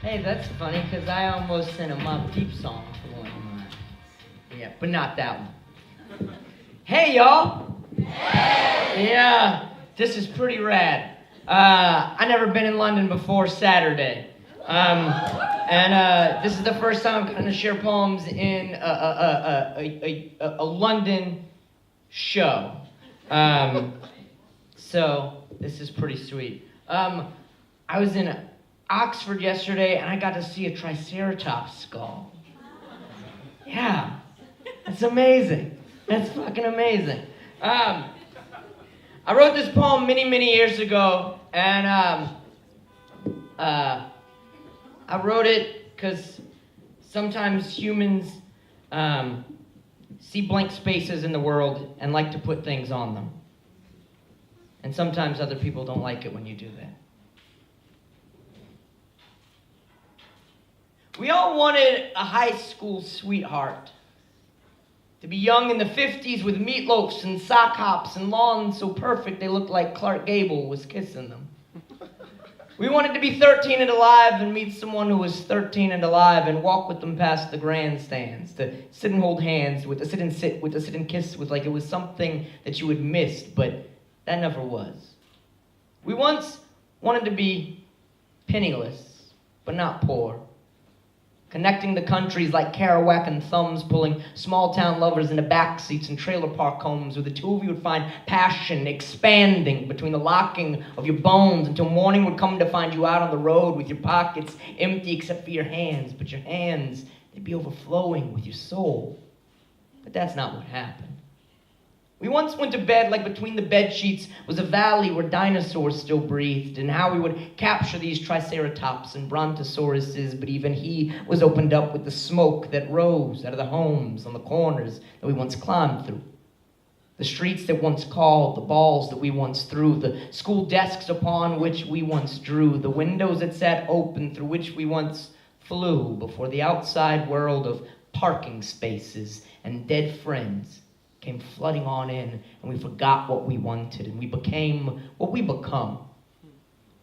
Hey, that's funny, because I almost sent a Mobb Deep song for one of mine. Yeah, but not that one. Hey, y'all! Hey! Yeah, this is pretty rad. I never been in London before Saturday. And this is the first time I'm going to share poems in a London show. So this is pretty sweet. I was in Oxford yesterday, and I got to see a Triceratops skull. Yeah, it's amazing. That's fucking amazing. I wrote this poem many, many years ago, and I wrote it because sometimes humans see blank spaces in the world and like to put things on them. And sometimes other people don't like it when you do that. We all wanted a high school sweetheart. To be young in the 50s with meatloafs and sock hops and lawns so perfect they looked like Clark Gable was kissing them. We wanted to be 13 and alive and meet someone who was 13 and alive and walk with them past the grandstands, to sit and hold hands, with to sit and sit, with to sit and kiss, with like it was something that you had missed, but that never was. We once wanted to be penniless, but not poor. Connecting the countries like Kerouac and thumbs, pulling small-town lovers into backseats and trailer park homes where the two of you would find passion expanding between the locking of your bones until morning would come to find you out on the road with your pockets empty except for your hands, but your hands, they'd be overflowing with your soul. But that's not what happened. We once went to bed like between the bed sheets was a valley where dinosaurs still breathed, and how we would capture these triceratops and brontosauruses, but even he was opened up with the smoke that rose out of the homes on the corners that we once climbed through. The streets that once called, the balls that we once threw, the school desks upon which we once drew, the windows that sat open through which we once flew before the outside world of parking spaces and dead friends came flooding on in, and we forgot what we wanted, and we became what we become.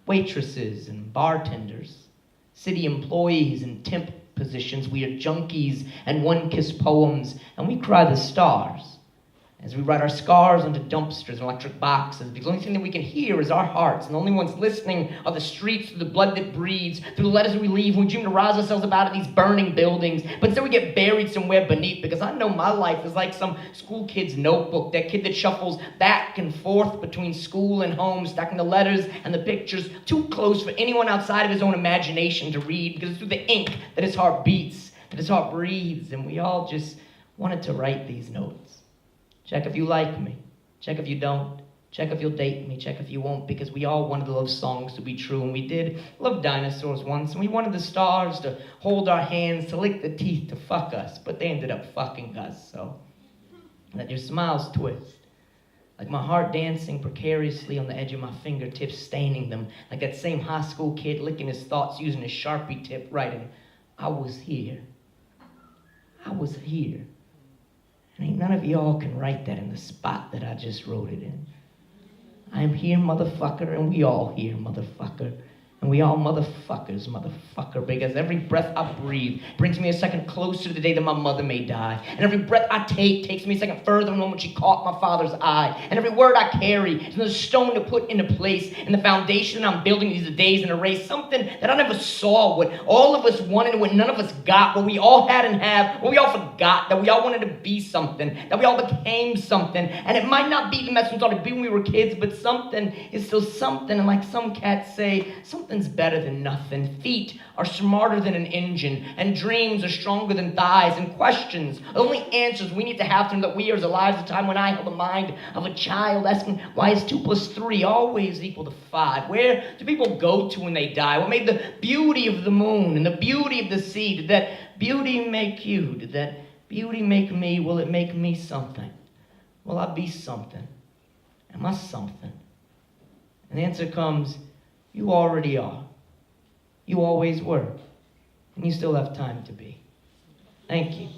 Waitresses and bartenders, city employees in temp positions, we are junkies and one-kiss poems, and we cry the stars as we write our scars onto dumpsters and electric boxes, because the only thing that we can hear is our hearts, and the only ones listening are the streets through the blood that breathes, through the letters we leave when we dream to rouse ourselves about in these burning buildings, but instead we get buried somewhere beneath, because I know my life is like some school kid's notebook, that kid that shuffles back and forth between school and home, stacking the letters and the pictures too close for anyone outside of his own imagination to read, because it's through the ink that his heart beats, that his heart breathes, and we all just wanted to write these notes. Check if you like me. Check if you don't. Check if you'll date me. Check if you won't, because we all wanted the love songs to be true, and we did love dinosaurs once, and we wanted the stars to hold our hands, to lick the teeth, to fuck us, but they ended up fucking us, so let your smiles twist. Like my heart dancing precariously on the edge of my fingertips, staining them, like that same high school kid licking his thoughts using his Sharpie tip, writing, I was here. I was here. And ain't none of y'all can write that in the spot that I just wrote it in. I am here, motherfucker, and we all here, motherfucker. And we all motherfuckers, motherfucker, because every breath I breathe brings me a second closer to the day that my mother may die. And every breath I take takes me a second further than the moment she caught my father's eye. And every word I carry is another stone to put into place in the foundation I'm building these days and erase something that I never saw, what all of us wanted and what none of us got, what we all had and have, what we all forgot, that we all wanted to be something, that we all became something. And it might not be the mess we thought it'd be when we were kids, but something is still something. And like some cats say, something's better than nothing. Feet are smarter than an engine, and dreams are stronger than thighs, and questions are the only answers we need to have to know that we are as alive as the time when I held the mind of a child, asking why is 2 + 3 always equal to 5? Where do people go to when they die? What made the beauty of the moon and the beauty of the sea? Did that beauty make you? Did that beauty make me? Will it make me something? Will I be something? Am I something? And the answer comes, you already are. You always were. And you still have time to be. Thank you.